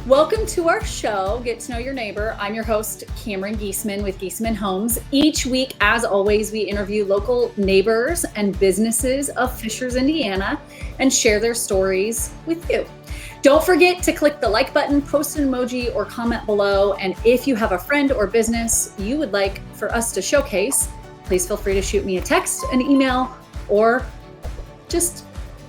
Welcome to our show, Get to Know Your Neighbor. I'm your host, Cameron Geesaman with Geesaman Homes. Each week, as always, we interview local neighbors and businesses of Fishers, Indiana, and share their stories with you. Don't forget to click the like button, post an emoji, or comment below. And if you have a friend or business you would like for us to showcase, please feel free to shoot me a text, an email, or just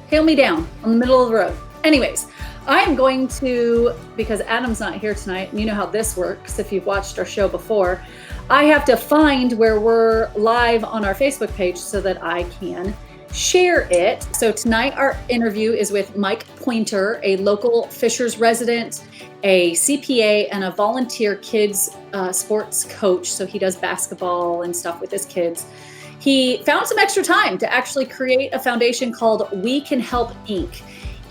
hail me down on the middle of the road. Anyways, I'm going to, because Adam's not here tonight, and you know how this works if you've watched our show before, I have to find where we're live on our Facebook page so that I can share it. So tonight our interview is with Mike Poynter, a local Fishers resident, a CPA, and a volunteer kids sports coach. So he does basketball and stuff with his kids. He found some extra time to actually create a foundation called We Can Help Inc.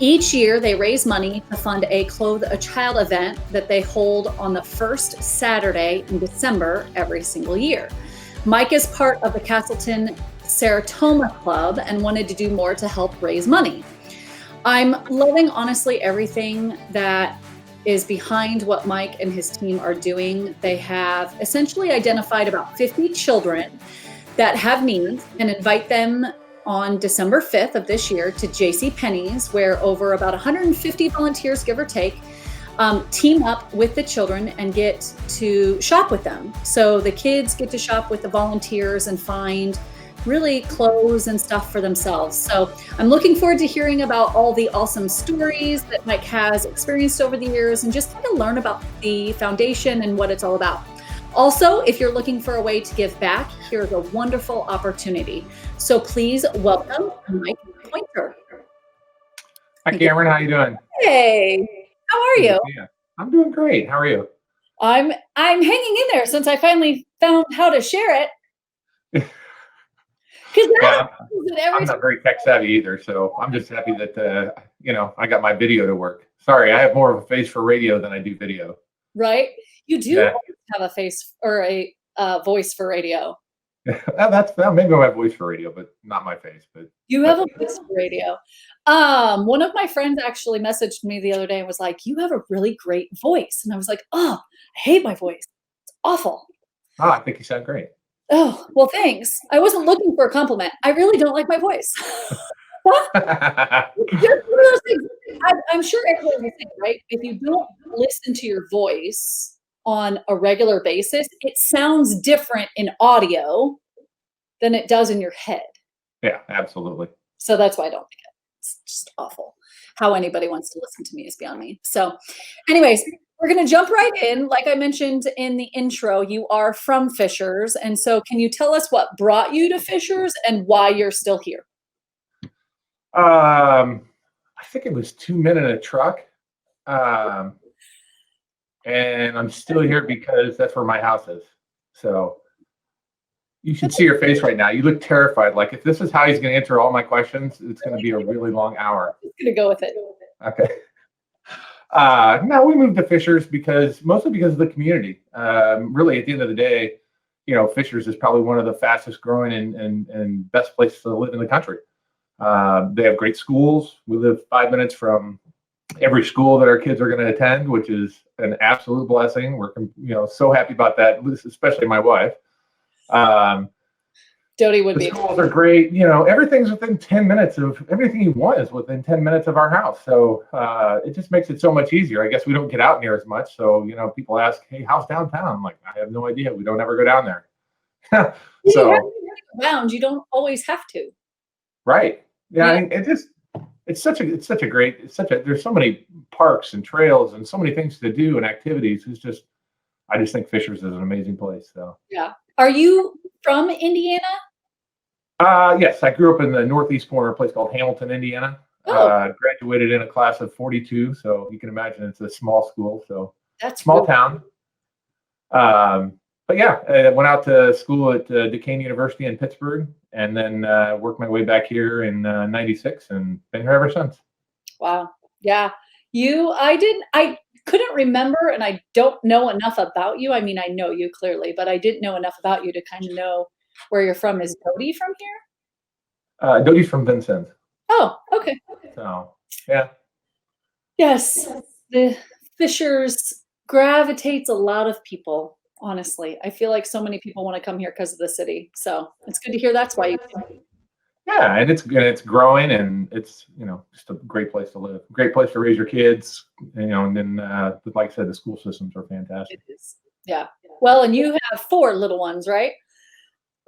Each year, they raise money to fund a Clothe a Child event that they hold on the first Saturday in December every single year. Mike is part of the Castleton Saratoga Club and wanted to do more to help raise money. I'm loving, honestly, everything that is behind what Mike and his team are doing. They have essentially identified about 50 children that have needs and invite them on December 5th of this year to JCPenney's, where over about 150 volunteers, give or take, team up with the children and get to shop with them. So the kids get to shop with the volunteers and find really clothes and stuff for themselves. So I'm looking forward to hearing about all the awesome stories that Mike has experienced over the years and just kind of learn about the foundation and what it's all about. Also, if you're looking for a way to give back, here's a wonderful opportunity. So please welcome Mike Poynter. Hi, Cameron. How you doing? Hey, how are you? Yeah, I'm doing great. How are you? I'm hanging in there since I finally found how to share it. Yeah, I'm not very tech savvy either, so I'm just happy that I got my video to work. Sorry, I have more of a face for radio than I do video. Right? You do have a face or a voice for radio. Maybe I have voice for radio, but not my face. But you have a voice for radio. One of my friends actually messaged me the other day and was like, "You have a really great voice," and I was like, "Oh, I hate my voice. It's awful." Oh, I think you sound great. Oh, well, thanks. I wasn't looking for a compliment. I really don't like my voice. I'm sure everyone's the same, right? If you don't listen to your voice on a regular basis, it sounds different in audio than it does in your head. Yeah, absolutely. So that's why I don't like it. It's just awful. How anybody wants to listen to me is beyond me. So anyways, we're going to jump right in. Like I mentioned in the intro, you are from Fishers. And so can you tell us what brought you to Fishers and why you're still here? I think it was 2 men in a truck. And I'm still here because that's where my house is. So you should see your face right now. You look terrified. Like if this is how he's going to answer all my questions, it's going to be a really long hour. I'm going to go with it. Okay. No, we moved to Fishers mostly because of the community. Really, at the end of the day, Fishers is probably one of the fastest growing and best places to live in the country. They have great schools. We live 5 minutes from every school that our kids are going to attend, which is an absolute blessing. We're so happy about that, especially my wife. Dodie would be. The schools are great. Everything's within 10 minutes of everything you want is within 10 minutes of our house. So it just makes it so much easier. I guess we don't get out near as much. So, people ask, "Hey, how's downtown?" I'm like, I have no idea. We don't ever go down there. So around, you don't always have to. Right. Yeah. I mean, there's so many parks and trails and so many things to do and activities. I just think Fishers is an amazing place. So yeah. Are you from Indiana? Yes, I grew up in the northeast corner, a place called Hamilton, Indiana. Graduated in a class of 42, so you can imagine it's a small school. So that's small town. But yeah, I went out to school at Duquesne University in Pittsburgh, and then worked my way back here in '96, and been here ever since. Wow. Yeah. I couldn't remember, and I don't know enough about you. I mean, I know you clearly, but I didn't know enough about you to kind of know where you're from. Is Dodie from here? Dodie's from Vincennes. Oh, okay. So, yeah. Yes. The Fishers gravitates a lot of people, honestly. I feel like so many people want to come here because of the city. So it's good to hear that's why you came. Yeah, and it's growing, and it's just a great place to live, great place to raise your kids, and then like I said, the school systems are It fantastic. is. Yeah. Well, and you have 4 little ones, right?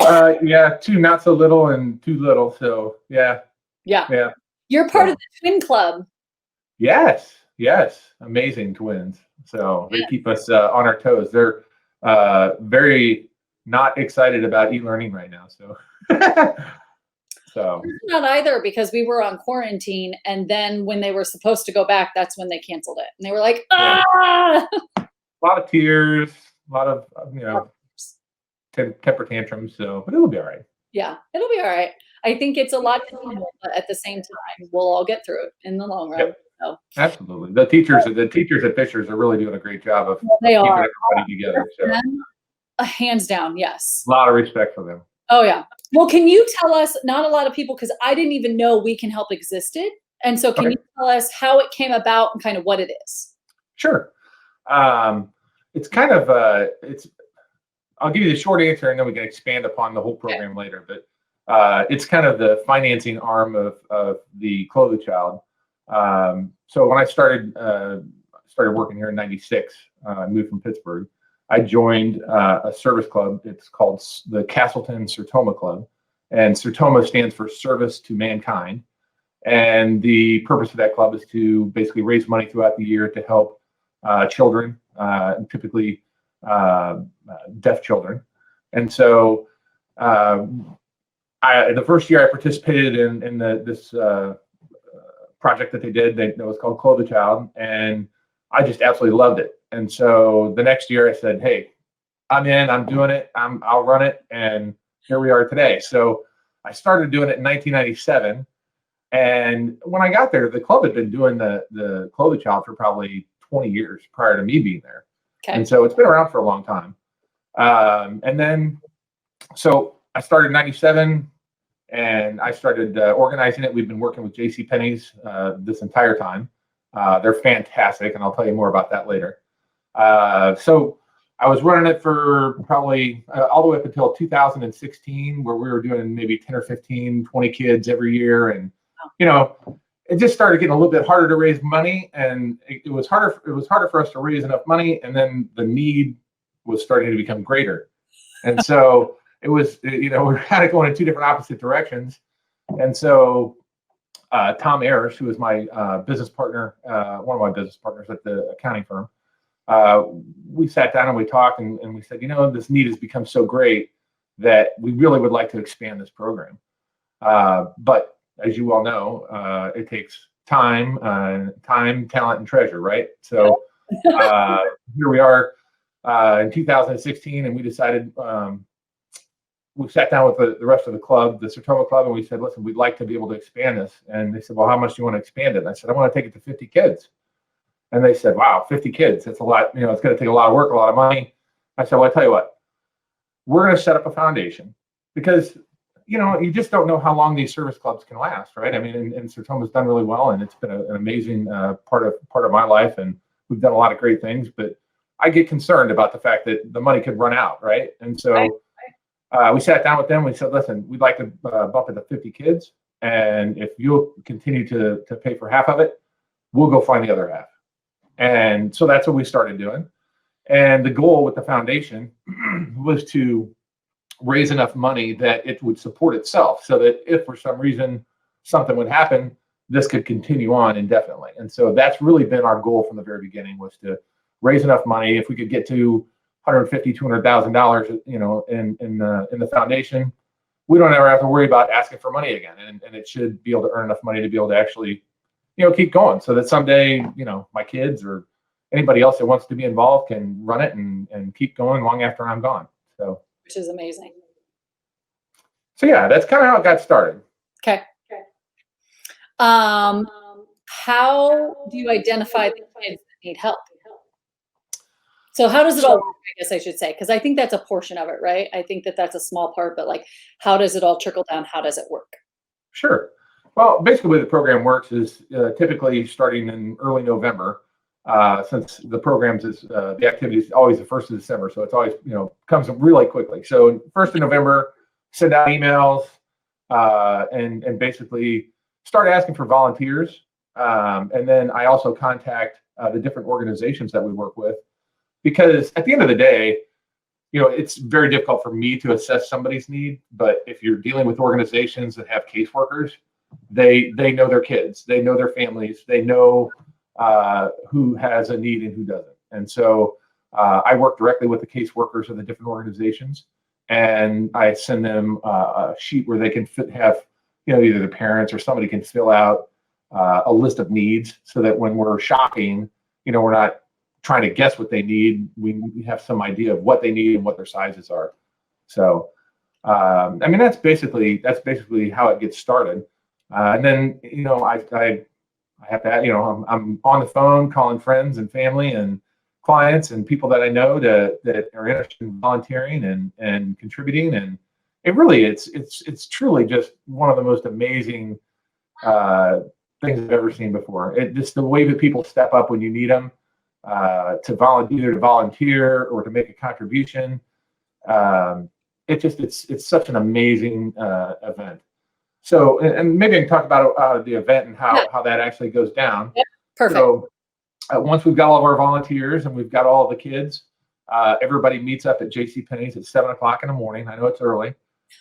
Yeah, two not so little and two little, so yeah, Yeah. yeah. You're part of So the twin club. yes, amazing twins. So they Yeah. keep us on our toes. They're very not excited about e-learning right now. So so Not either because we were on quarantine and then when they were supposed to go back, that's when they canceled it. And they were like, yeah, ah. a lot of tears, a lot of temper tantrums. So, but it'll be all right. Yeah, it'll be all right. I think it's a lot to handle, but at the same time, we'll all get through it in the long run. Yep, So absolutely. The teachers at Fishers are really doing a great job of they keeping are. everybody together. So Them, hands down, a yes. lot of respect for them. Oh yeah. Well, can you tell us, not a lot of people, because I didn't even know We Can Help existed. And so can Okay, you tell us how it came about and kind of what it is? sure. It's kind of it's I'll give you the short answer, and then we can expand upon the whole Okay. program later. But it's kind of the financing arm of the Clothe the Child. So when I started working here in '96, I moved from Pittsburgh. I joined a service club. It's called the Castleton Sertoma Club, and Sertoma stands for Service to Mankind. And the purpose of that club is to basically raise money throughout the year to help children, typically uh, deaf children. And so uh, the first year I participated in this project that they did that was called Clothe the Child, and I just absolutely loved it. And so the next year I said, "Hey, I'm in. I'm doing it. I'll run it." And here we are today. So I started doing it in 1997, and when I got there, the club had been doing the Clothe the Child for probably 20 years prior to me being there, and Okay. so it's been around for a long time. And then so I started in '97, and I started organizing it. We've been working with J.C. Penney's this entire time. They're fantastic, and I'll tell you more about that later. So I was running it for probably all the way up until 2016, where we were doing maybe 10 or 15, 20 kids every year. And, you know, it just started getting a little bit harder to raise money, and it was harder. It was harder for us to raise enough money. And then the need was starting to become greater. And so it was, we were kind of going in two different opposite directions. And so Tom Ayers, who is my business partner, one of my business partners at the accounting firm, we sat down and we talked, and we said, this need has become so great that we really would like to expand this program. But as you all know, it takes time, talent, and treasure, right? So here we are in 2016, and we decided we sat down with the rest of the club, the Sertoma Club, and we said, listen, we'd like to be able to expand this. And they said, well, how much do you want to expand it? And I said, I want to take it to 50 kids. And they said, wow, 50 kids, that's a lot. It's going to take a lot of work, a lot of money. I said, well, I tell you what, we're going to set up a foundation because, you just don't know how long these service clubs can last, right? I mean, and Sertoma's done really well, and it's been an amazing part of my life, and we've done a lot of great things, but I get concerned about the fact that the money could run out, right? And so we sat down with them. We said, listen, we'd like to bump it to 50 kids, and if you'll continue to pay for half of it, we'll go find the other half. And so that's what we started doing. And the goal with the foundation was to raise enough money that it would support itself, so that if for some reason something would happen, this could continue on indefinitely. And so that's really been our goal from the very beginning, was to raise enough money. If we could get to $150,000, $200,000, in the foundation, we don't ever have to worry about asking for money again. And it should be able to earn enough money to be able to actually, keep going, so that someday, my kids or anybody else that wants to be involved can run it and keep going long after I'm gone. So, Which is amazing. so yeah, that's kind of how it got started. Okay. How do you identify the kids that need help? So how does it all work, I guess I should say, because I think that's a portion of it, right? I think that that's a small part, but like, how does it all trickle down? How does it work? Sure. Well, basically, the way the program works is typically starting in early November. since the programs is the activity is always the 1st of December, so it's always comes really quickly. So 1st of November, send out emails and basically start asking for volunteers, and then I also contact the different organizations that we work with, because at the end of the day, it's very difficult for me to assess somebody's need. But if you're dealing with organizations that have caseworkers, they know their kids, they know their families, they know who has a need and who doesn't. And so I work directly with the caseworkers of the different organizations, and I send them a sheet where they can have, either the parents or somebody can fill out a list of needs, so that when we're shopping, we're not trying to guess what they need. We have some idea of what they need and what their sizes are. So, that's basically how it gets started. And then, I have to, I'm on the phone calling friends and family and clients and people that I know that are interested in volunteering and contributing. And it's truly just one of the most amazing things I've ever seen before. Just the way that people step up when you need them, to volunteer or to make a contribution. It's such an amazing event. So, and maybe I can talk about the event and how that actually goes down. Yep. Perfect. So once we've got all of our volunteers and we've got all the kids, everybody meets up at JCPenney's at 7:00 in the morning. I know it's early,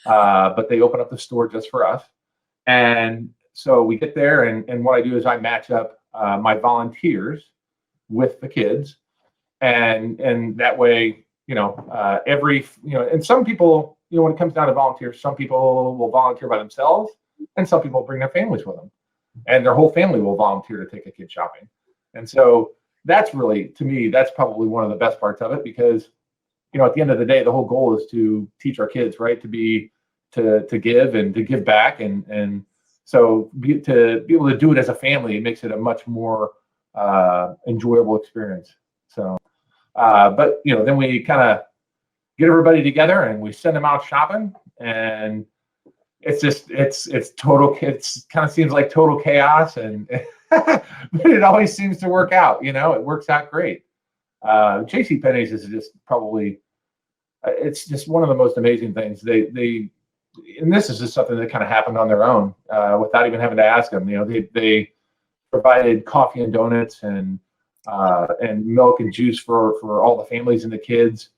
but they open up the store just for us. And so we get there, and what I do is I match up my volunteers with the kids, and that way, and some people, when it comes down to volunteers, some people will volunteer by themselves, and some people bring their families with them, and their whole family will volunteer to take a kid shopping. And so that's really, to me, that's probably one of the best parts of it, because at the end of the day, the whole goal is to teach our kids, right, to give and to give back, and so to be able to do it as a family, it makes it a much more enjoyable experience. So but then we kind of get everybody together and we send them out shopping, and it's kind of seems like total chaos, and but it always seems to work out. It works out great. JCPenney's is just probably, it's just one of the most amazing things. And this is just something that kind of happened on their own, without even having to ask them. They provided coffee and donuts and milk and juice for all the families and the kids.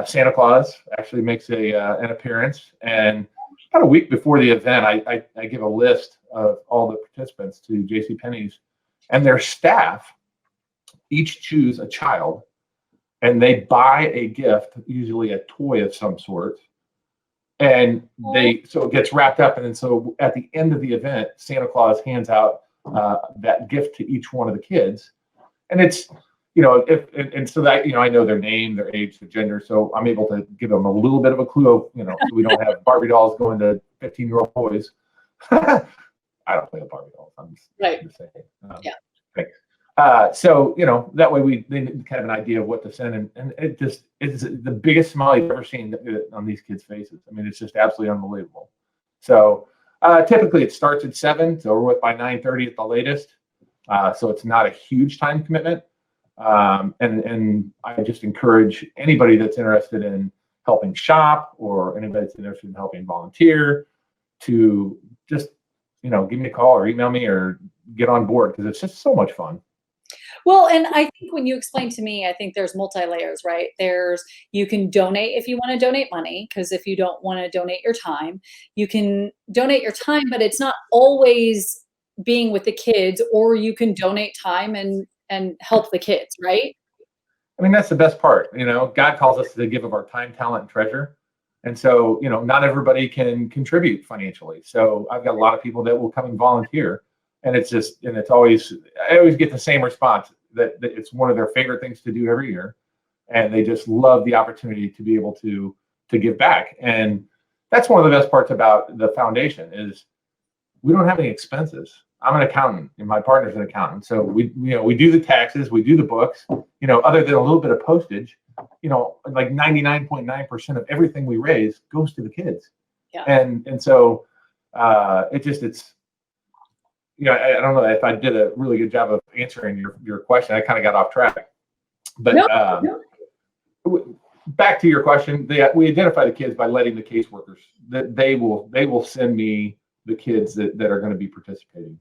Santa Claus actually makes an appearance, and about a week before the event, I give a list of all the participants to JCPenney's, and their staff each choose a child, and they buy a gift, usually a toy of some sort, and so it gets wrapped up, and then so at the end of the event, Santa Claus hands out that gift to each one of the kids, and it's so that I know their name, their age, their gender, so I'm able to give them a little bit of a clue of so we don't have Barbie dolls going to 15-year-old boys. I don't play with Barbie dolls. I'm just saying. Yeah. Thanks. So that way they kind of an idea of what to send, and it's the biggest smile you've ever seen on these kids' faces. I mean, it's just absolutely unbelievable. So typically it starts at 7, so we're with by 9:30 at the latest. So it's not a huge time commitment. And I just encourage anybody that's interested in helping shop, or anybody that's interested in helping volunteer, to just give me a call or email me or get on board, because it's just so much fun. Well, and I think when you explain to me, I think there's multi-layers, right? You can donate if you want to donate money, because if you don't want to donate your time, you can donate your time, but it's not always being with the kids, or you can donate time and help the kids, right? I mean, that's the best part. God calls us to give of our time, talent, and treasure. And so, not everybody can contribute financially. So I've got a lot of people that will come and volunteer. And I always get the same response, that it's one of their favorite things to do every year. And they just love the opportunity to be able to give back. And that's one of the best parts about the foundation, is we don't have any expenses. I'm an accountant, and my partner's an accountant. So we do the taxes, we do the books, other than a little bit of postage, like 99.9% of everything we raise goes to the kids. Yeah. And so it's I don't know if I did a really good job of answering your question. I kind of got off track, but No, no. back to your question, we identify the kids by letting the caseworkers that they will send me the kids that are going to be participating,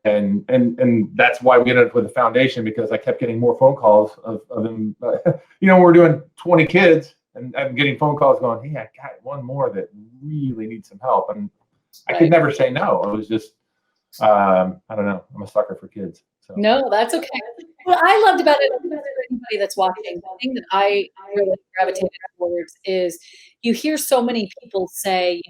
and that's why we ended up with a foundation, because I kept getting more phone calls of them. We're doing 20 kids, and I'm getting phone calls going, hey, I got one more that really needs some help, and I could never say no. It was just I don't know. I'm a sucker for kids. So. No, that's okay. What I loved about it, for anybody that's watching, the thing that I really gravitated towards is you hear so many people say,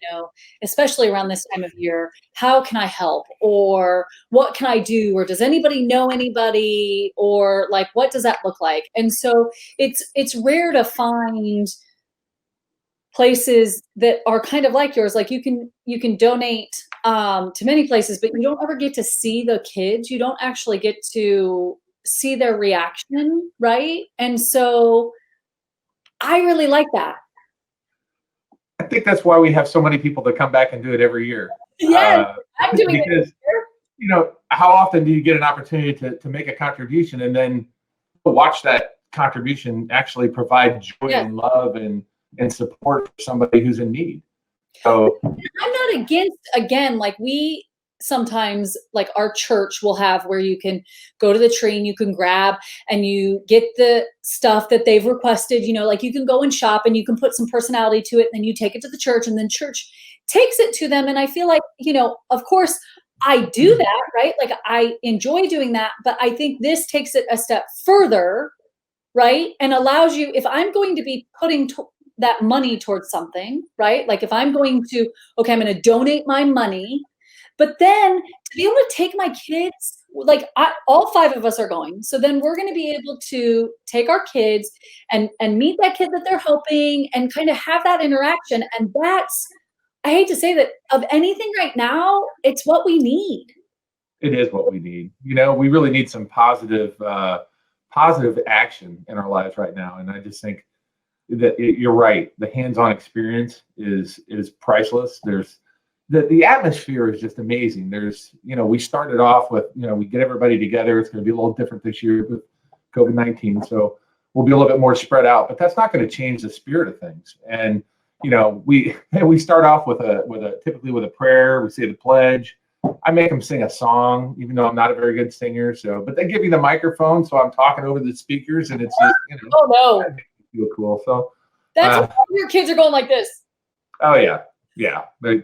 especially around this time of year, how can I help? Or what can I do? Or does anybody know anybody? Or like, what does that look like? And so it's rare to find places that are kind of like yours. Like you can donate to many places, but you don't ever get to see the kids. You don't actually get to see their reaction, right? And so I really like that. I think that's why we have so many people that come back and do it every year. Yes, I'm doing because, it. How often do you get an opportunity to make a contribution and then watch that contribution actually provide joy and love and support for somebody who's in need? So I'm not against, again, like we sometimes, like our church will have where you can go to the tree and you can grab and you get the stuff that they've requested, like you can go and shop and you can put some personality to it, and then you take it to the church and then church takes it to them. And I feel like, of course I do that, right? Like I enjoy doing that, but I think this takes it a step further, right? And allows you, if I'm going to be putting that money towards something, right? Like if I'm going to, okay, I'm going to donate my money, but then to be able to take my kids, like all 5 of us are going. So then we're going to be able to take our kids and meet that kid that they're helping and kind of have that interaction. And that's, I hate to say that, of anything right now, it's what we need. It is what we need. We really need some positive action in our lives right now. And I just think that you're right. The hands-on experience is priceless. There's the atmosphere is just amazing. There's, we started off with, we get everybody together. It's going to be a little different this year with COVID-19. So we'll be a little bit more spread out, but that's not going to change the spirit of things. And, we start off typically with a prayer. We say the pledge. I make them sing a song, even though I'm not a very good singer. So, but they give me the microphone, so I'm talking over the speakers, and it's just, oh no, feel cool. So that's your kids are going like this. Oh yeah.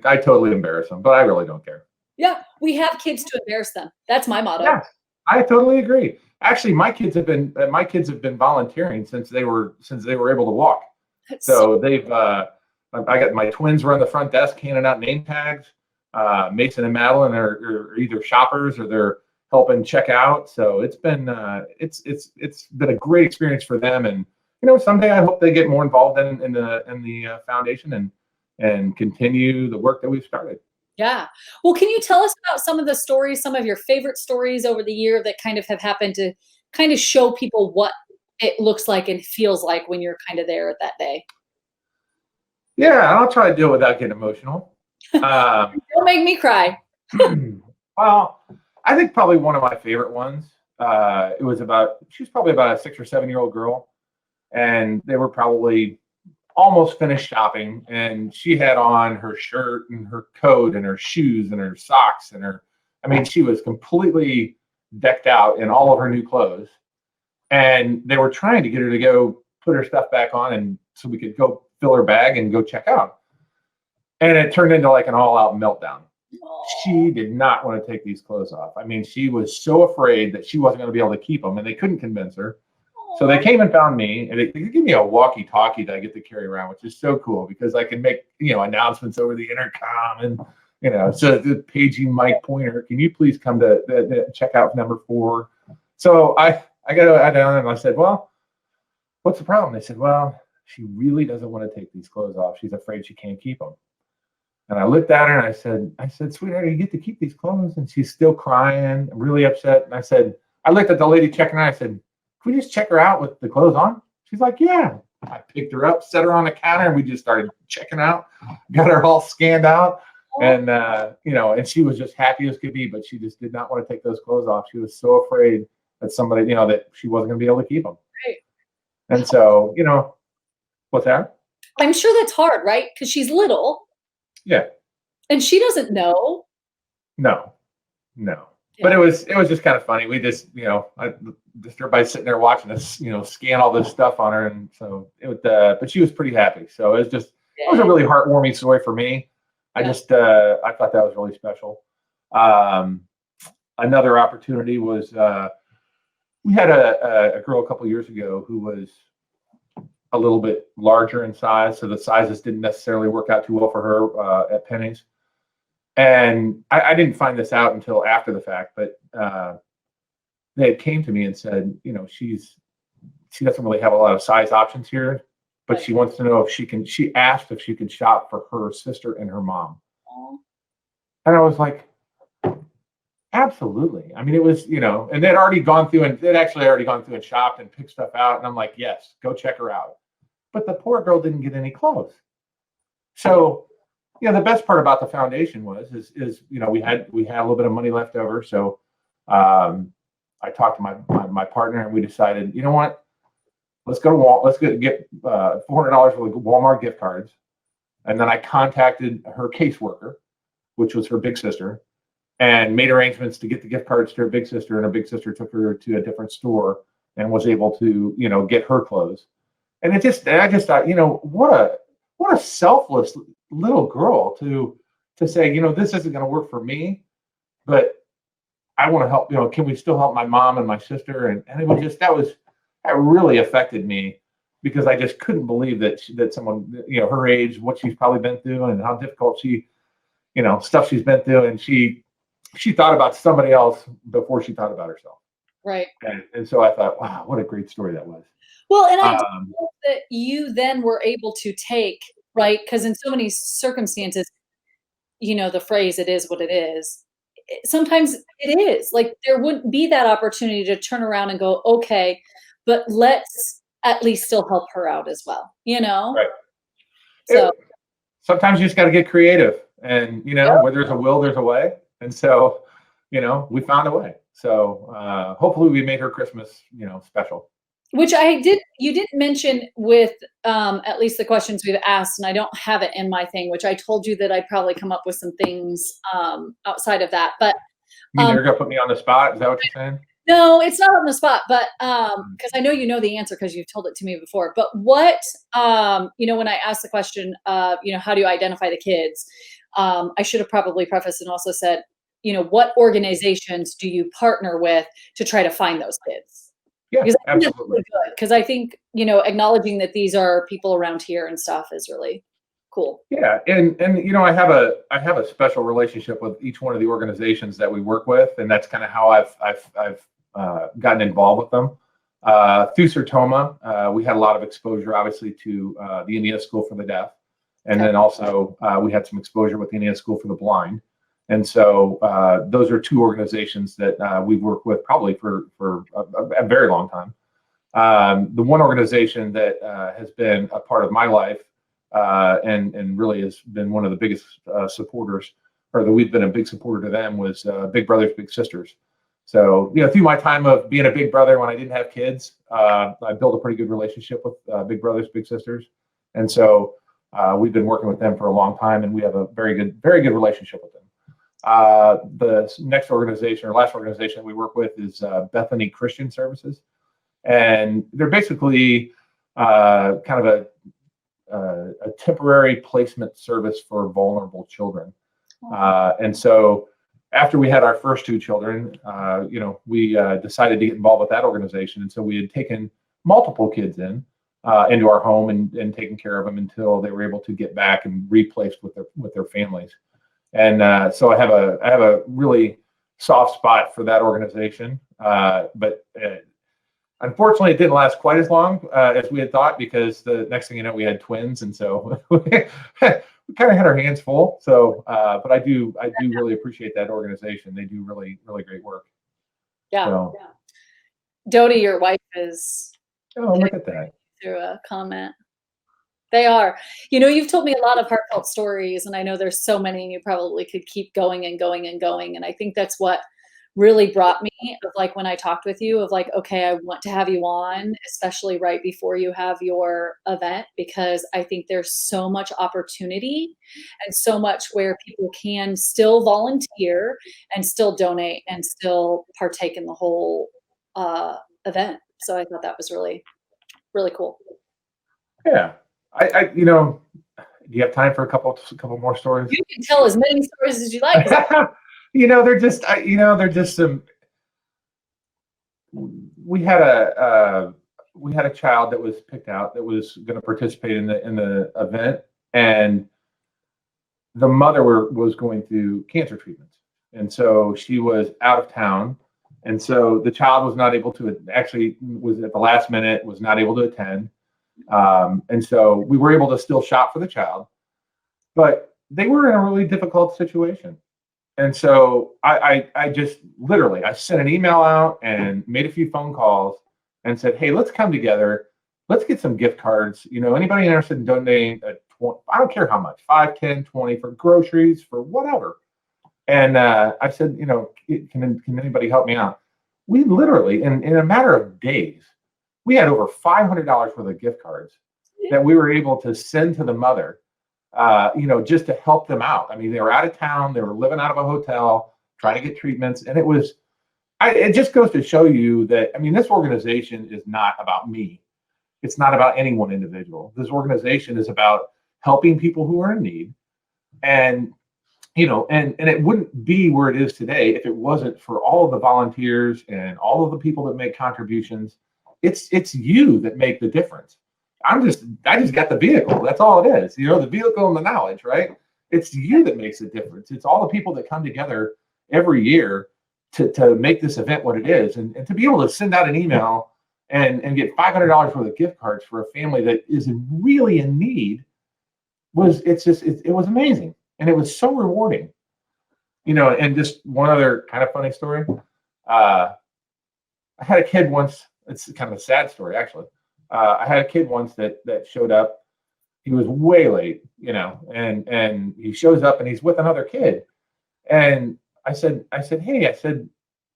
I totally embarrass them, but I really don't care. Yeah, we have kids to embarrass them. That's my motto. Yeah, I totally agree. Actually, my kids have been volunteering since they were able to walk. So they've I got my twins run the front desk handing out name tags. Mason and Madeline are either shoppers or they're helping check out. So it's been it's been a great experience for them. And someday I hope they get more involved in the foundation and continue the work that we've started. Yeah. Well, can you tell us about some of the stories, some of your favorite stories over the year that kind of have happened to kind of show people what it looks like and feels like when you're kind of there at that day? Yeah, I'll try to do it without getting emotional. Don't make me cry. Well, I think probably one of my favorite ones. She was probably about a 6 or 7 year old girl, and they were probably almost finished shopping, and she had on her shirt and her coat and her shoes and her socks she was completely decked out in all of her new clothes, and they were trying to get her to go put her stuff back on and so we could go fill her bag and go check out. And it turned into like an all-out meltdown. Aww. She did not want to take these clothes off. She was so afraid that she wasn't going to be able to keep them, and they couldn't convince her. So they came and found me, and they give me a walkie-talkie that I get to carry around, which is so cool because I can make announcements over the intercom, and so the paging Mike Poynter, can you please come to the checkout number 4? So I got down and I said, well, what's the problem? They said, well, she really doesn't want to take these clothes off. She's afraid she can't keep them. And I looked at her and I said, sweetheart, you get to keep these clothes. And she's still crying, really upset. And I looked at the lady checking out. I said, can we just check her out with the clothes on? She's like, yeah. I picked her up, set her on the counter, and we just started checking out, got her all scanned out. And and she was just happy as could be, but she just did not want to take those clothes off. She was so afraid that somebody, that she wasn't going to be able to keep them. Right. And so, what's that? I'm sure that's hard, right? Because she's little. Yeah. And she doesn't know. No. But it was just kind of funny. We just, just everybody sitting there watching us, scan all this stuff on her, and so but she was pretty happy. So it was a really heartwarming story for me. I just I thought that was really special. Another opportunity was we had a girl a couple years ago who was a little bit larger in size, so the sizes didn't necessarily work out too well for her at Penny's. And I didn't find this out until after the fact, but they came to me and said, she doesn't really have a lot of size options here, but she wants to know if she asked if she could shop for her sister and her mom. And I was like, absolutely. I mean, it was, and they'd already gone through and shopped and picked stuff out. And I'm like, yes, go check her out. But the poor girl didn't get any clothes. So, the best part about the foundation is we had a little bit of money left over. So I talked to my partner, and we decided, you know what, let's go to let's get $400 worth of Walmart gift cards. And then I contacted her caseworker, which was her big sister, and made arrangements to get the gift cards to her big sister. And her big sister took her to a different store and was able to, get her clothes. And I just thought, what a selfless little girl to say, this isn't going to work for me, but I want to help. Can we still help my mom and my sister? And it was just that really affected me, because I just couldn't believe that someone, her age, what she's probably been through, and how difficult stuff she's been through, and she thought about somebody else before she thought about herself. Right. And so I thought, wow, what a great story that was. Well, and I hope that you then were able to take, right? Because in so many circumstances, the phrase, it is what it is. Sometimes it is. Like, there wouldn't be that opportunity to turn around and go, okay, but let's at least still help her out as well, Right. So sometimes you just got to get creative, and, where there's a will, there's a way. And so, we found a way. So hopefully we made her Christmas, special. Which you didn't mention with at least the questions we've asked, and I don't have it in my thing, which I told you that I'd probably come up with some things outside of that. But you're gonna put me on the spot? Is that what you're saying? No, it's not on the spot, but because I know the answer because you've told it to me before. But what when I asked the question, how do you identify the kids? I should have probably prefaced and also said, what organizations do you partner with to try to find those kids? Yeah, because I think absolutely. that's really good. Because I think, acknowledging that these are people around here and stuff is really cool. Yeah, and I have a special relationship with each one of the organizations that we work with, and that's kind of how I've gotten involved with them. Through Sertoma, we had a lot of exposure, obviously, to the Indiana School for the Deaf, and then also we had some exposure with the Indiana School for the Blind. And so those are two organizations that we've worked with probably for a very long time. The one organization that has been a part of my life and really has been one of the biggest supporters, or that we've been a big supporter to them, was Big Brothers Big Sisters. So through my time of being a big brother when I didn't have kids, I built a pretty good relationship with Big Brothers Big Sisters, and so we've been working with them for a long time, and we have a very good relationship with them. The next organization, or last organization we work with, is Bethany Christian Services, and they're basically kind of a temporary placement service for vulnerable children. And so after we had our first two children, we decided to get involved with that organization, and so we had taken multiple kids into our home and taken care of them until they were able to get back and replaced with their families. And so I have a really soft spot for that organization, but unfortunately, it didn't last quite as long as we had thought, because the next thing you know, we had twins, and so we kind of had our hands full. So, but I do really appreciate that organization. They do really, really great work. Yeah. So. Yeah. Dodie, your wife, is. Oh, look at that. Through a comment. They are. You know, you've told me a lot of heartfelt stories, and I know there's so many, and you probably could keep going and going and going. And I think that's what really brought me of like when I talked with you of like, okay, I want to have you on, especially right before you have your event, because I think there's so much opportunity and so much where people can still volunteer and still donate and still partake in the whole uh, event. So I thought that was really, really cool. Yeah. Do you have time for a couple more stories? You can tell as many stories as you like, 'cause They're just some. We had a child that was picked out that was going to participate in the event, and the mother was going through cancer treatments, and so she was out of town, and so the child was not able to actually was at the last minute was not able to attend, and so we were able to still shop for the child, but they were in a really difficult situation. And so I just literally I sent an email out and made a few phone calls and said, hey, let's come together. Let's get some gift cards. Anybody interested in donating I don't care how much, 5, 10, 20 for groceries, for whatever. And I said, can anybody help me out? We literally, in a matter of days, we had over $500 worth of gift cards that we were able to send to the mother, just to help them out. I mean, they were out of town, they were living out of a hotel, trying to get treatments, and it just goes to show you that, I mean, this organization is not about me. It's not about any one individual. This organization is about helping people who are in need, and and it wouldn't be where it is today if it wasn't for all of the volunteers and all of the people that make contributions. It's you that make the difference. I just got the vehicle. That's all it is. The vehicle and the knowledge, right? It's you that makes the difference. It's all the people that come together every year to make this event what it is. And to be able to send out an email and get $500 worth of gift cards for a family that is really in need it was amazing. And it was so rewarding. And just one other kind of funny story. I had a kid once, it's kind of a sad story, actually. I had a kid once that showed up. He was way late, and he shows up and he's with another kid. And I said, hey,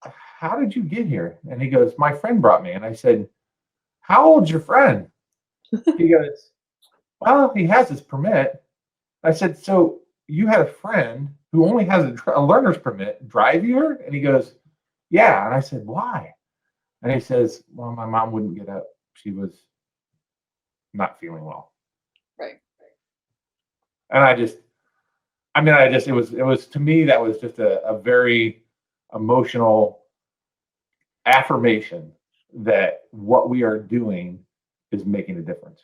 how did you get here? And he goes, my friend brought me. And I said, how old's your friend? He goes, well, he has his permit. I said, so you had a friend who only has a learner's permit drive you here? And he goes, yeah. And I said, why? And he says, well, my mom wouldn't get up. She was not feeling well. Right. And it was to me, that was just a very emotional affirmation that what we are doing is making a difference.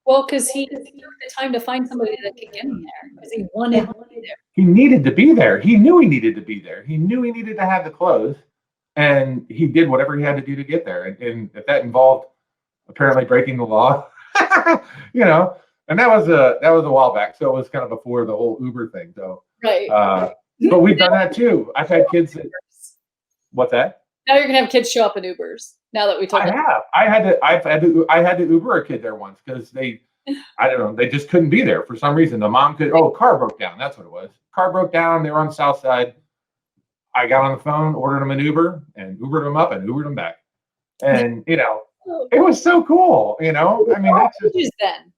Well, because he took the time to find somebody that could get him there because he wanted to be there. He needed to be there. He knew he needed to be there. He knew he needed to have the clothes, and he did whatever he had to do to get there. And if that involved apparently breaking the law, and that was a while back, so it was kind of before the whole Uber thing, though. Right. But we've done that too. I've had kids that. What's that? Now you're gonna have kids show up in Ubers. Now that we talked. I had to Uber a kid there once because I don't know, they just couldn't be there for some reason. The mom car broke down. That's what it was. Car broke down. They were on the south side. I got on the phone, ordered them an Uber, and Ubered them up and Ubered them back. And it was so cool. I mean, that's ages then.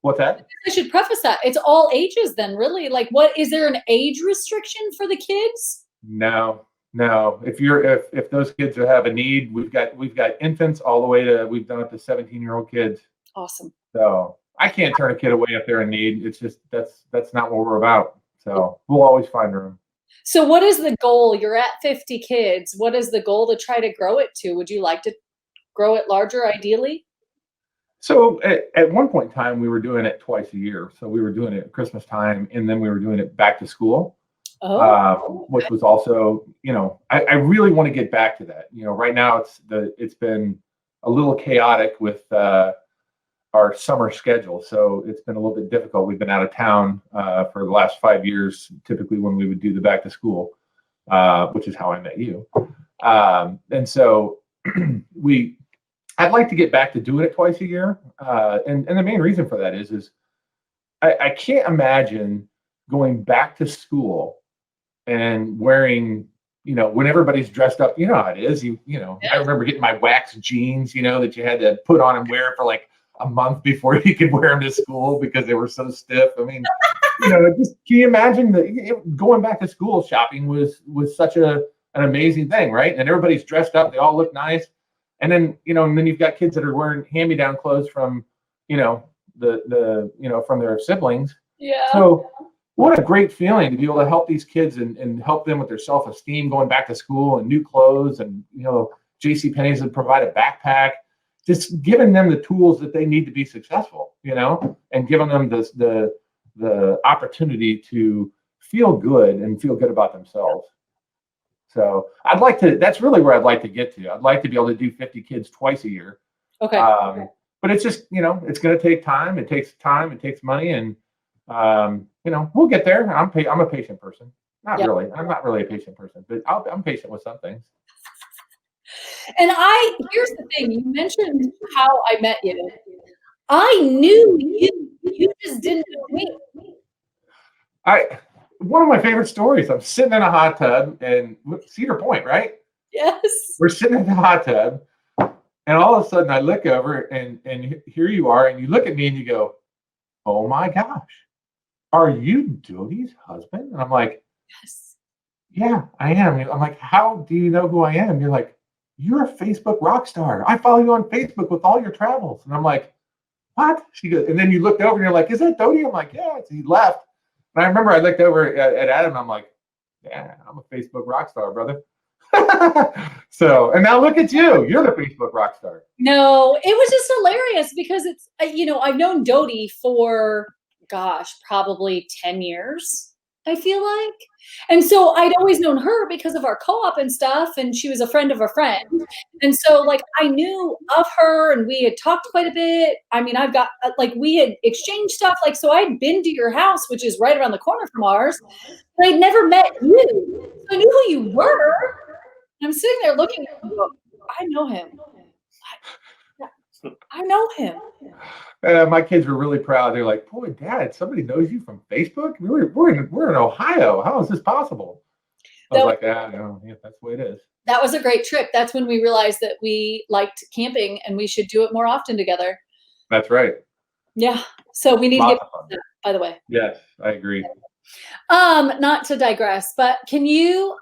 What's that? I should preface that it's all ages then. Really, like, what is there an age restriction for the kids? No. If those kids have a need, we've got infants all the way to we've done up to 17-year-old kids. Awesome. So I can't turn a kid away if they're in need. It's just that's not what we're about. So we'll always find room. So what is the goal? You're at 50 kids. What is the goal to try to grow it to? Would you like to grow it larger, ideally? So at one point in time, we were doing it twice a year. So we were doing it at Christmas time, and then we were doing it back to school. Which was also, I really want to get back to that. Right now it's been a little chaotic with our summer schedule, so it's been a little bit difficult. We've been out of town for the last 5 years, typically when we would do the back to school, which is how I met you. And so we I'd like to get back to doing it twice a year. And the main reason for that is I can't imagine going back to school and wearing, when everybody's dressed up, you know how it is. I Yes. remember getting my wax jeans, that you had to put on and wear for like a month before you could wear them to school because they were so stiff. I mean, can you imagine going back to school shopping was such an amazing thing, right? And everybody's dressed up, they all look nice. And then you've got kids that are wearing hand-me-down clothes from, from their siblings. Yeah. So what a great feeling to be able to help these kids and help them with their self-esteem going back to school and new clothes. And JCPenney's would provide a backpack, just giving them the tools that they need to be successful, and giving them the opportunity to feel good and feel good about themselves. So that's really where I'd like to get to. I'd like to be able to do 50 kids twice a year. Okay. But it's just, it's going to take time. It takes money, and we'll get there. I'm a patient person. Not Yep. really. I'm not really a patient person, but I'm patient with some things. And here's the thing, you mentioned how I met you. I knew you just didn't know me. One of my favorite stories. I'm sitting in a hot tub in Cedar Point, right? Yes. We're sitting in the hot tub, and all of a sudden I look over, and here you are, and you look at me and you go, "Oh my gosh, are you Dodie's husband?" And I'm like, Yes. "Yeah, I am." I'm like, "How do you know who I am?" You're like, "You're a Facebook rock star. I follow you on Facebook with all your travels." And I'm like, "What?" She goes, and then you looked over and you're like, "Is that Dodie?" I'm like, "Yeah." So he left. And I remember I looked over at Adam and I'm like, "Yeah, I'm a Facebook rock star, brother." So, and now look at you. You're the Facebook rock star. No, it was just hilarious because it's, I've known Dodie for, gosh, probably 10 years, I feel like. And so I'd always known her because of our co-op and stuff, and she was a friend of a friend. And so, like, I knew of her, and we had talked quite a bit. I mean, I've got, we had exchanged stuff. Like, so I'd been to your house, which is right around the corner from ours, but I'd never met you. So I knew who you were. And I'm sitting there looking at him, I know him. I know him. My kids were really proud. They're like, "Boy, Dad, somebody knows you from Facebook. We're in Ohio. How is this possible?" I was like, "Ah, no, yeah, that's the way it is." That was a great trip. That's when we realized that we liked camping and we should do it more often together. That's right. Yeah. So we need to Lots get of fun. that, by the way. Yes, I agree. Not to digress, but can you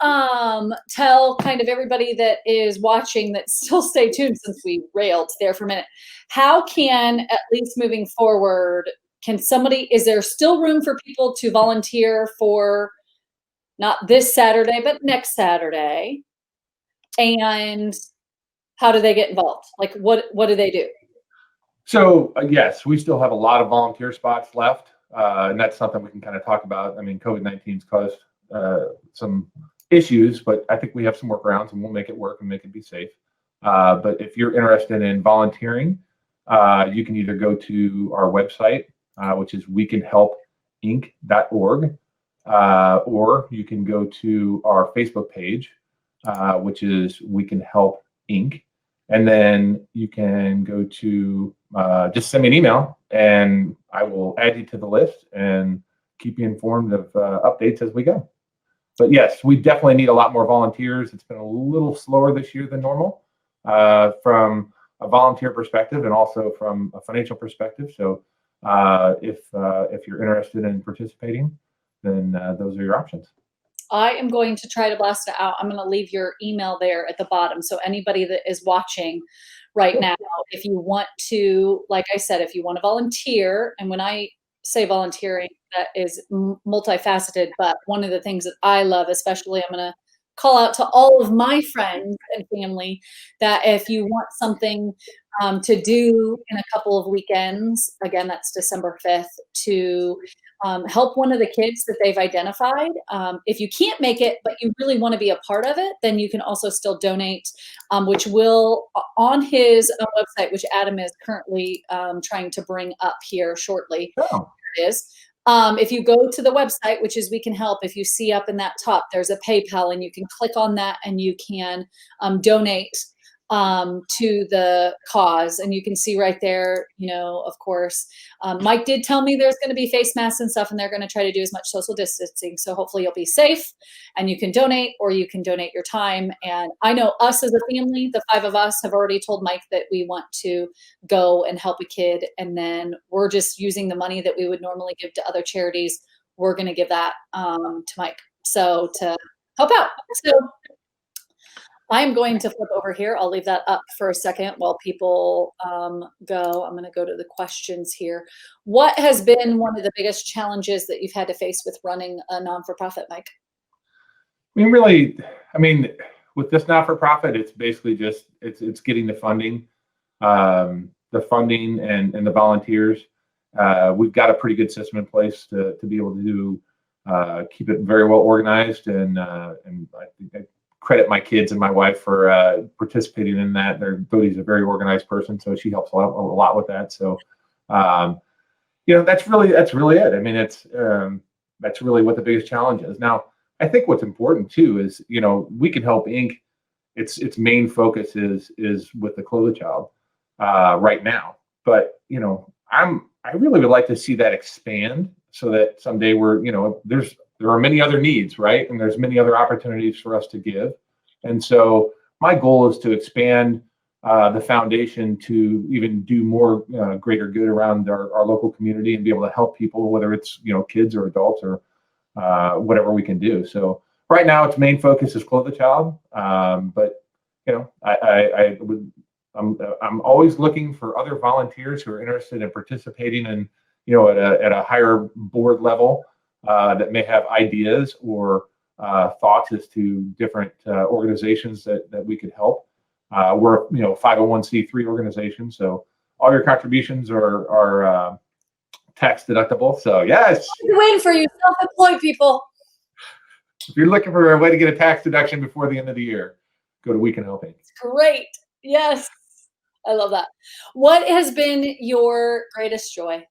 tell kind of everybody that is watching that still stay tuned since we railed there for a minute, how can, at least moving forward, is there still room for people to volunteer for not this Saturday, but next Saturday? And how do they get involved? Like, what do they do? So yes, we still have a lot of volunteer spots left, and that's something we can kind of talk about. I mean, COVID-19's caused some issues, but I think we have some workarounds, and we'll make it work and make it be safe. But if you're interested in volunteering, you can either go to our website, which is wecanhelpinc.org, or you can go to our Facebook page, which is We Can Help Inc. And then you can go to just send me an email, and I will add you to the list and keep you informed of updates as we go. But yes, we definitely need a lot more volunteers. It's been a little slower this year than normal from a volunteer perspective and also from a financial perspective. So if you're interested in participating, then those are your options. I am going to try to blast it out. I'm going to leave your email there at the bottom. So anybody that is watching right now, if you want to, like I said, if you want to volunteer, and when I say volunteering, that is multifaceted, but one of the things that I love, especially, I'm going to call out to all of my friends and family that if you want something to do in a couple of weekends, again, that's December 5th, to help one of the kids that they've identified. If you can't make it, but you really want to be a part of it, then you can also still donate, which will, on his website, which Adam is currently trying to bring up here shortly. Oh. Here it is. If you go to the website, which is We Can Help, if you see up in that top, there's a PayPal, and you can click on that and you can donate to the cause. And you can see right there, of course, Mike did tell me there's going to be face masks and stuff, and they're going to try to do as much social distancing. So hopefully you'll be safe and you can donate, or you can donate your time. And I know us as a family, the 5 of us have already told Mike that we want to go and help a kid. And then we're just using the money that we would normally give to other charities. We're going to give that to Mike. So to help out. So I'm going to flip over here. I'll leave that up for a second while people go. I'm going to go to the questions here. What has been one of the biggest challenges that you've had to face with running a non-for-profit, Mike? Really, with this not-for-profit, it's basically just it's getting the funding, and the volunteers. We've got a pretty good system in place to be able to keep it very well organized, and I think I credit my kids and my wife for participating in that. Bodhi's a very organized person, so she helps a lot with that. So, that's really it. That's really what the biggest challenge is. Now, I think what's important too is, We Can Help Inc. Its main focus is with the Clothe a Child right now, but I really would like to see that expand so that someday there are many other needs, right? And there's many other opportunities for us to give. And so my goal is to expand the foundation to even do more greater good around our local community and be able to help people, whether it's, kids or adults or whatever we can do. So right now its main focus is Clothe a Child. But I'm always looking for other volunteers who are interested in participating in, at a higher board level, that may have ideas or thoughts as to different organizations that we could help. We're 501c3 organization, so all your contributions are tax deductible. So yes, I'm waiting for you, self-employed people. If you're looking for a way to get a tax deduction before the end of the year, go to We Can Help Inc. Great. Yes, I love that. What has been your greatest joy?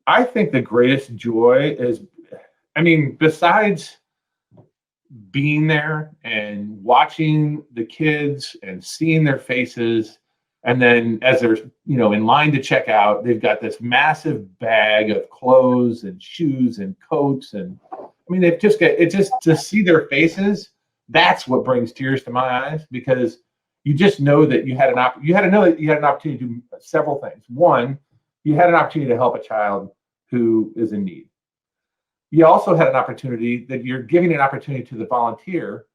I think the greatest joy is, besides being there and watching the kids and seeing their faces, and then as they're, in line to check out, they've got this massive bag of clothes and shoes and coats. And they've just to see their faces, that's what brings tears to my eyes, because you just know that you had an opportunity to do several things. One, you had an opportunity to help a child who is in need. You also had an opportunity that you're giving an opportunity to the volunteer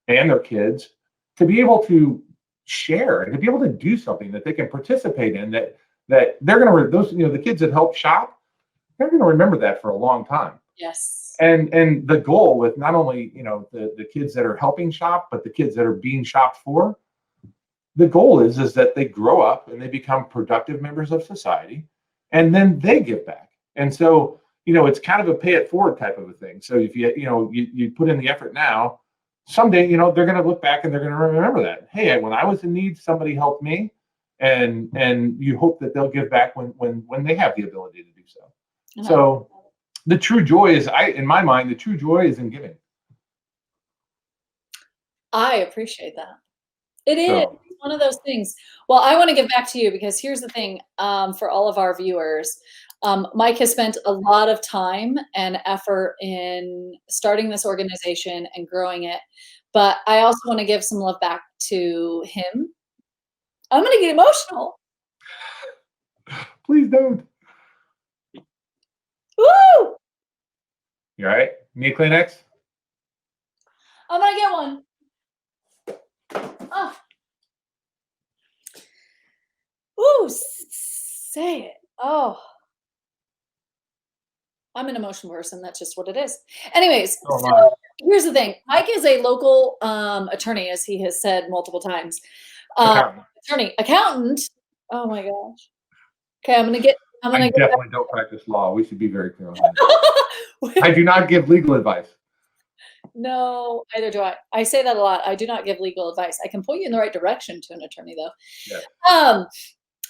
and their kids to be able to share and to be able to do something that they can participate in, that they're going to, the kids that help shop, they're going to remember that for a long time. Yes. And the goal with not only, the kids that are helping shop, but the kids that are being shopped for, the goal is that they grow up and they become productive members of society, and then they give back. And so, it's kind of a pay it forward type of a thing. So if you put in the effort now, someday, they're going to look back and they're going to remember that. Hey, when I was in need, somebody helped me, and you hope that they'll give back when they have the ability to do so. Uh-huh. So the true joy is, in my mind, the true joy is in giving. I appreciate that. It is one of those things. Well, I want to give back to you, because here's the thing, for all of our viewers. Mike has spent a lot of time and effort in starting this organization and growing it, but I also want to give some love back to him. I'm going to get emotional. Please don't. Woo! You all right? Need a Kleenex? I'm going to get one. Oh. Ooh, say it. Oh. I'm an emotional person. That's just what it is. Anyways, so here's the thing. Mike is a local attorney, as he has said multiple times. Accountant. Oh my gosh. Okay, I definitely don't practice law. We should be very clear on that. I do not give legal advice. No, either do I. I say that a lot. I do not give legal advice. I can point you in the right direction to an attorney, though. Yeah.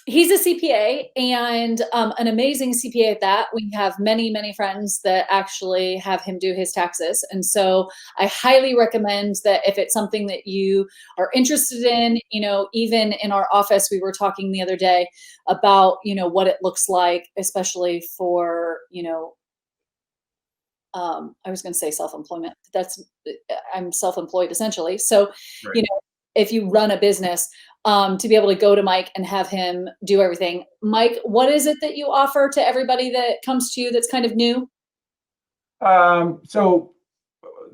He's a CPA and an amazing CPA at that. We have many, many friends that actually have him do his taxes. And so I highly recommend that if it's something that you are interested in, even in our office, we were talking the other day about, what it looks like, especially for, I was going to say self-employment. I'm self-employed essentially. So, Right. you know, if you run a business, to be able to go to Mike and have him do everything. Mike, what is it that you offer to everybody that comes to you that's kind of new? So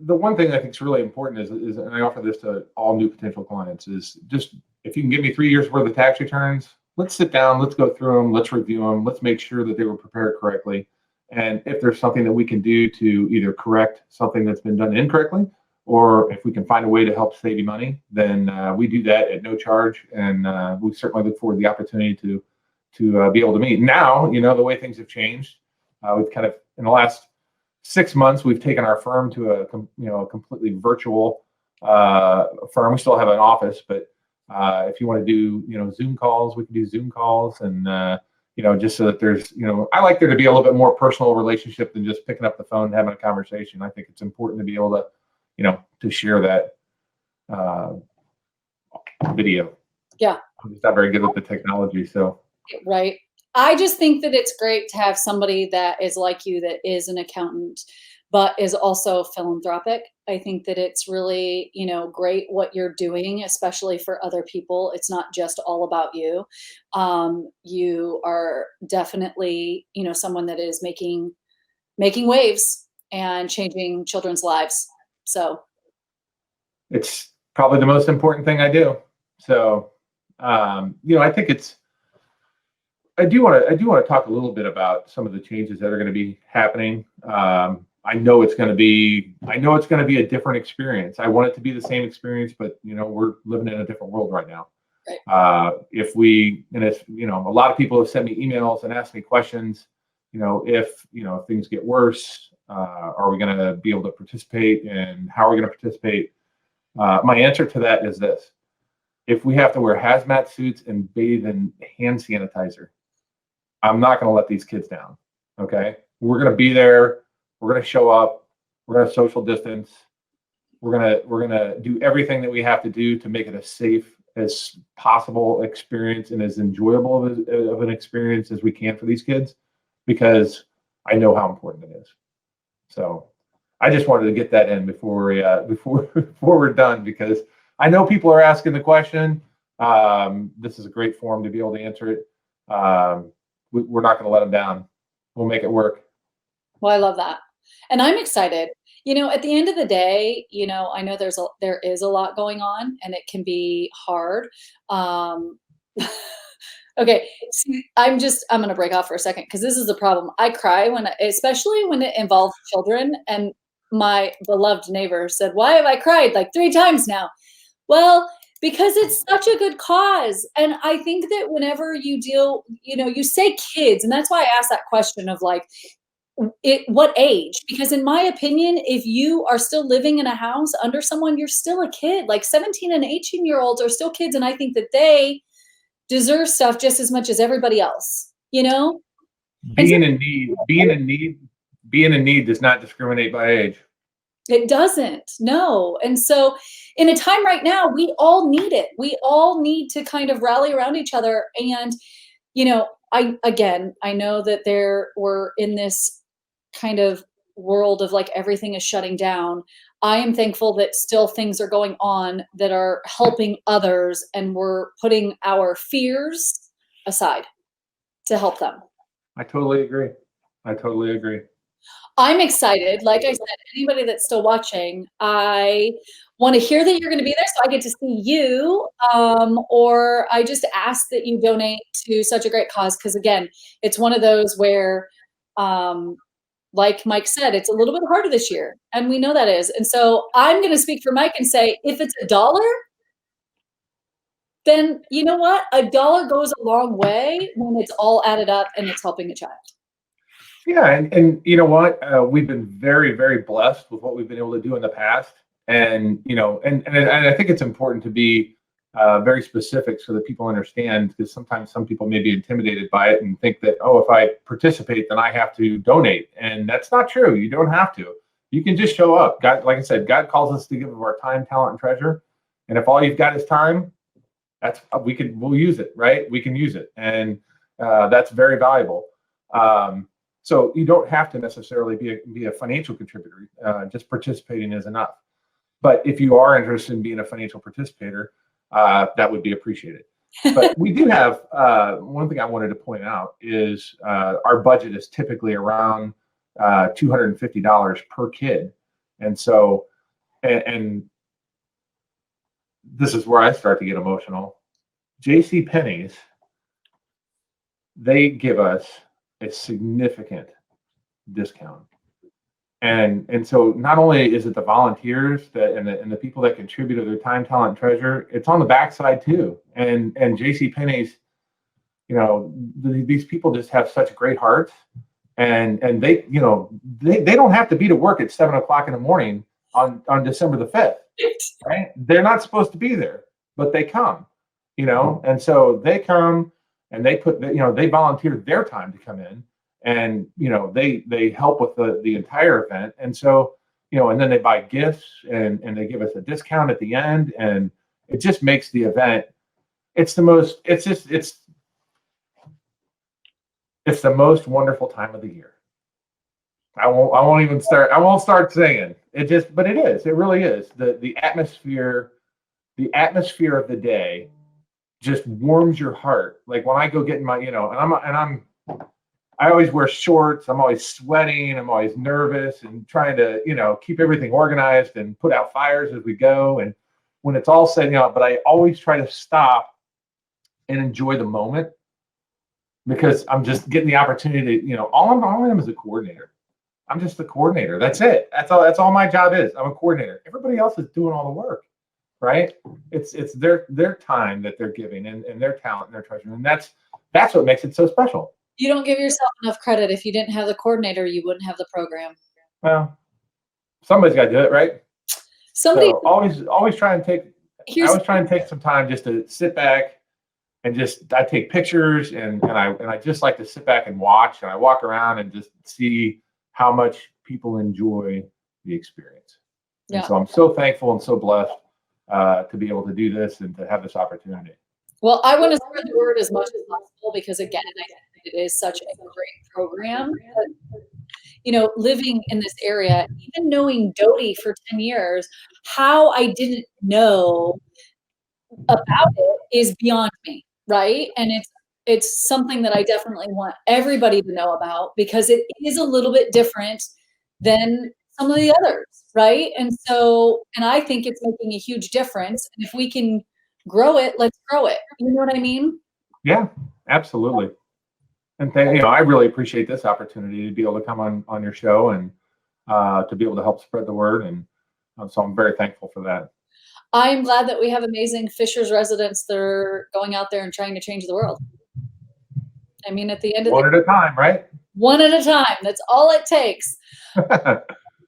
the one thing I think is really important is, and I offer this to all new potential clients, is just if you can give me 3 years worth of tax returns, let's sit down, let's go through them, let's review them, let's make sure that they were prepared correctly. And if there's something that we can do to either correct something that's been done incorrectly, or if we can find a way to help save you money, then we do that at no charge. And we certainly look forward to the opportunity to be able to meet. Now, the way things have changed, we've kind of in the last 6 months, we've taken our firm to a completely virtual firm. We still have an office, but if you want to do Zoom calls, we can do Zoom calls, and just so that there's I like there to be a little bit more personal relationship than just picking up the phone and having a conversation. I think it's important to be able to to share that uh, video. Yeah. I'm just not very good with the technology, so. Right. I just think that it's great to have somebody that is like you, that is an accountant, but is also philanthropic. I think that it's really, great what you're doing, especially for other people. It's not just all about you. You are definitely, someone that is making waves and changing children's lives. So It's probably the most important thing I do. So, I think I do want to talk a little bit about some of the changes that are going to be happening. I know it's going to be a different experience. I want it to be the same experience, but we're living in a different world right now. right. If a lot of people have sent me emails and asked me questions. If things get worse, are we going to be able to participate, and how are we going to participate? My answer to that is this: if we have to wear hazmat suits and bathe in hand sanitizer, I'm not going to let these kids down. Okay. We're going to be there. We're going to show up. We're going to social distance. We're going to do everything that we have to do to make it as safe as possible experience and as enjoyable of an experience as we can for these kids, because I know how important it is. So I just wanted to get that in before before we're done, because I know people are asking the question. This is a great forum to be able to answer it. We're not going to let them down. We'll make it work. Well, I love that. And I'm excited. At the end of the day, I know there is a lot going on and it can be hard. Um, okay, see, I'm going to break off for a second because this is the problem. I cry especially when it involves children. And my beloved neighbor said, "Why have I cried like 3 times now?" Well, because it's such a good cause. And I think that whenever you say kids, and that's why I asked that question of like, what age? Because in my opinion, if you are still living in a house under someone, you're still a kid. Like 17 and 18-year-olds are still kids. And I think that they deserve stuff just as much as everybody else, And so Being in need does not discriminate by age. it doesn't, no. And so in a time right now, we all need it. We all need to kind of rally around each other. And, I know that we're in this kind of world of like everything is shutting down. I am thankful that still things are going on that are helping others, and we're putting our fears aside to help them. I totally agree. I totally agree. I'm excited. Like I said, anybody that's still watching, I want to hear that you're going to be there so I get to see you. Or I just ask that you donate to such a great cause. Because again, it's one of those where, um, like Mike said, it's a little bit harder this year. And we know that is. And so I'm going to speak for Mike and say, if it's $1, then you know what? $1 goes a long way when it's all added up and it's helping a child. Yeah, and you know what? We've been very, very blessed with what we've been able to do in the past, and and I think it's important to be very specific so that people understand, because sometimes some people may be intimidated by it and think that, oh, if I participate, then I have to donate. And that's not true. You don't have to. You can just show up. God, like I said, God calls us to give of our time, talent, and treasure. And if all you've got is time, we'll use it, right? We can use it. And that's very valuable. So you don't have to necessarily be a financial contributor. Just participating is enough. But if you are interested in being a financial participator, that would be appreciated. But we do have one thing I wanted to point out is our budget is typically around $250 per kid. And so, and this is where I start to get emotional. J.C. Penney's, they give us a significant discount. And so not only is it the volunteers and the people that contribute to their time, talent, and treasure, it's on the backside too. And J.C. Penney's, these people just have such great hearts, and they don't have to be to work at 7:00 in the morning on December the 5th, right? They're not supposed to be there, but they come, and so they come and they they volunteer their time to come in. And they help with the entire event, and so and then they buy gifts and they give us a discount at the end, and it just makes the event. It's the most wonderful time of the year. I won't start saying it, but it is. It really is. The atmosphere of the day just warms your heart. Like when I go get in my I always wear shorts. I'm always sweating. I'm always nervous and trying to, keep everything organized and put out fires as we go. And when it's all said, but I always try to stop and enjoy the moment, because I'm just getting the opportunity to, all I am is a coordinator. I'm just the coordinator. That's it. That's all my job is. I'm a coordinator. Everybody else is doing all the work, right? It's their time that they're giving and their talent and their treasure. And that's what makes it so special. You don't give yourself enough credit. If you didn't have the coordinator, you wouldn't have the program. Well, somebody's got to do it, right? So always try and take some time just to sit back and I take pictures and I just like to sit back and watch, and I walk around and just see how much people enjoy the experience. Yeah. And so I'm so thankful and so blessed to be able to do this and to have this opportunity. Well, I want to spread the word as much as possible, because again, I think it is such a great program. Living in this area, even knowing Doty for 10 years, how I didn't know about it is beyond me, right? And it's something that I definitely want everybody to know about, because it is a little bit different than some of the others, right? And I think it's making a huge difference. And if we can grow it, let's grow it. You know what I mean? Yeah, absolutely. And I really appreciate this opportunity to be able to come on your show and to be able to help spread the word. And so I'm very thankful for that. I'm glad that we have amazing Fishers residents that are going out there and trying to change the world. I mean, at the end of one at a time, right? One at a time. That's all it takes.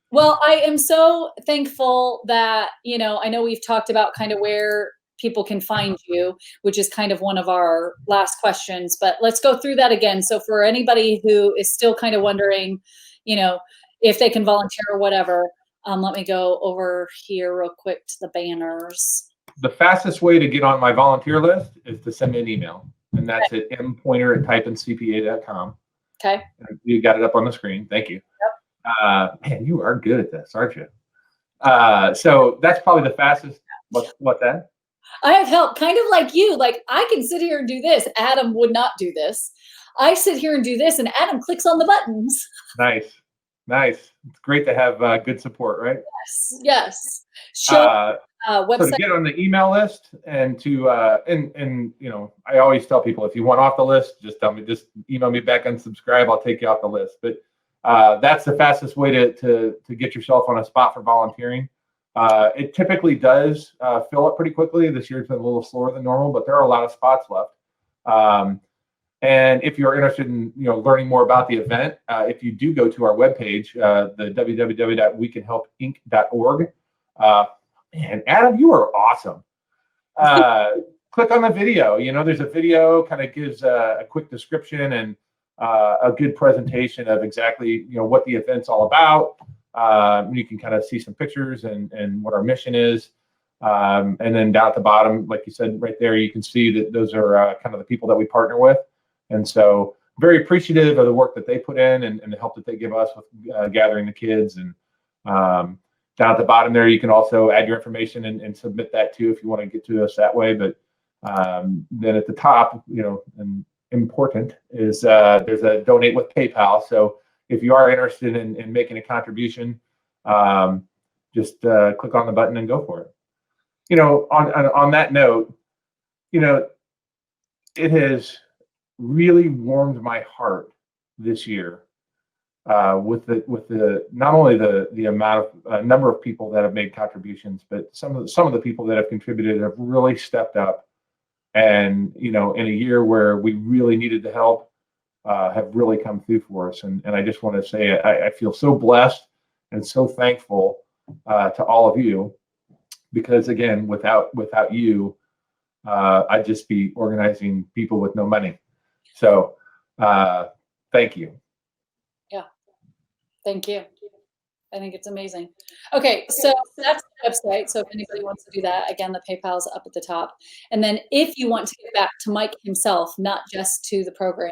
Well, I am so thankful that, I know we've talked about kind of where people can find you, which is kind of one of our last questions, but let's go through that again. So for anybody who is still kind of wondering, if they can volunteer or whatever, let me go over here real quick to the banners. The fastest way to get on my volunteer list is to send me an email, and that's at mpoynter@typeandcpa.com. Okay. You got it up on the screen. Thank you. Yep. Man, you are good at this, aren't you? So that's probably the fastest. What's that? I have help, kind of like you. Like, I can sit here and do this. Adam would not do this. I sit here and do this, and Adam clicks on the buttons. Nice. It's great to have good support, right? Yes. So to get on the email list and to I always tell people, if you want off the list, just email me back, unsubscribe. I'll take you off the list. But that's the fastest way to get yourself on a spot for volunteering. It typically does fill up pretty quickly. This year's been a little slower than normal, but there are a lot of spots left. And if you're interested in learning more about the event, if you do go to our webpage, the www.wecanhelpinc.org, man, Adam, you are awesome. click on the video. There's a video, kind of gives a quick description and a good presentation of exactly what the event's all about. You can kind of see some pictures and what our mission is. And then down at the bottom, like you said, right there, you can see that those are kind of the people that we partner with. And so very appreciative of the work that they put in and the help that they give us with gathering the kids. And down at the bottom there, you can also add your information and submit that too if you want to get to us that way. But then at the top, and important is there's a donate with PayPal. So if you are interested in making a contribution, just click on the button and go for it. On that note, it has really warmed my heart this year with the not only the amount of number of people that have made contributions, but some of the people that have contributed have really stepped up, and in a year where we really needed the help, have really come through for us. And I just want to say I feel so blessed and so thankful to all of you, because again, without you, I'd just be organizing people with no money. So thank you. Yeah, thank you. I think it's amazing. Okay, so that's the website. So if anybody wants to do that, again, the PayPal's up at the top. And then if you want to get back to Mike himself, not just to the program,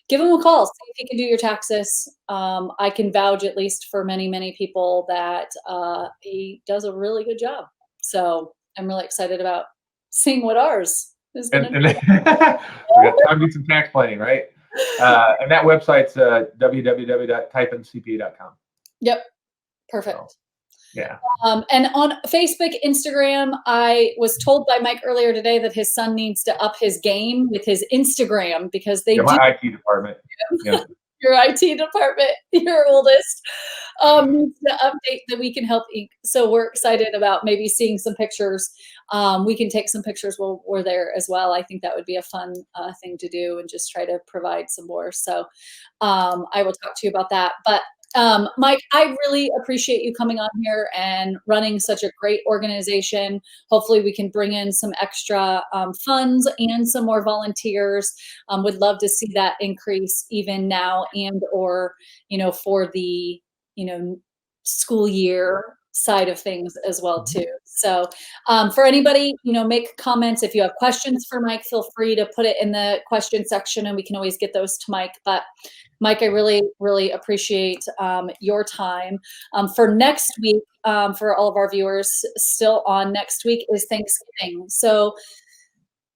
give him a call. See if he can do your taxes. I can vouch, at least for many, many people, that he does a really good job. So I'm really excited about seeing what ours is going to be. We got time to do some tax planning, right? And that website's www.typeandcpa.com. Yep. Perfect. So, yeah. And on Facebook, Instagram, I was told by Mike earlier today that his son needs to up his game with his Instagram, because they my IT department. Yeah. Your IT department, your oldest, needs to update that we can help. So we're excited about maybe seeing some pictures. We can take some pictures while we're there as well. I think that would be a fun thing to do, and just try to provide some more. So I will talk to you about that. But Mike, I really appreciate you coming on here and running such a great organization. Hopefully we can bring in some extra funds and some more volunteers. Would love to see that increase even now, and or, for the, school year side of things as well too. So for anybody, make comments. If you have questions for Mike, feel free to put it in the question section, and we can always get those to Mike. But Mike, I really, really appreciate your time. For next week, for all of our viewers still on, next week is Thanksgiving. So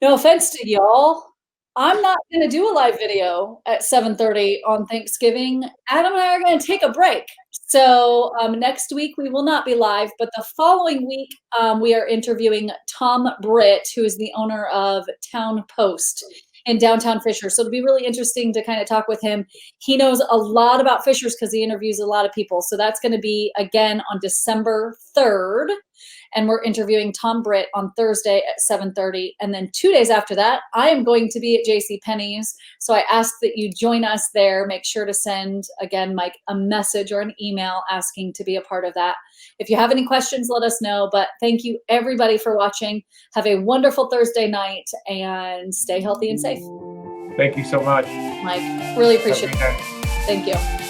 no offense to y'all, I'm not going to do a live video at 7:30 on Thanksgiving. Adam and I are going to take a break. So next week we will not be live, but the following week we are interviewing Tom Britt, who is the owner of Town Post in downtown Fishers. So it'll be really interesting to kind of talk with him. He knows a lot about Fishers because he interviews a lot of people. So that's going to be again on December 3rd. And we're interviewing Tom Britt on Thursday at 7:30. And then 2 days after that, I am going to be at JCPenney's. So I ask that you join us there. Make sure to send, again, Mike, a message or an email asking to be a part of that. If you have any questions, let us know. But thank you, everybody, for watching. Have a wonderful Thursday night, and stay healthy and safe. Thank you so much, Mike. Really appreciate it. Thank you.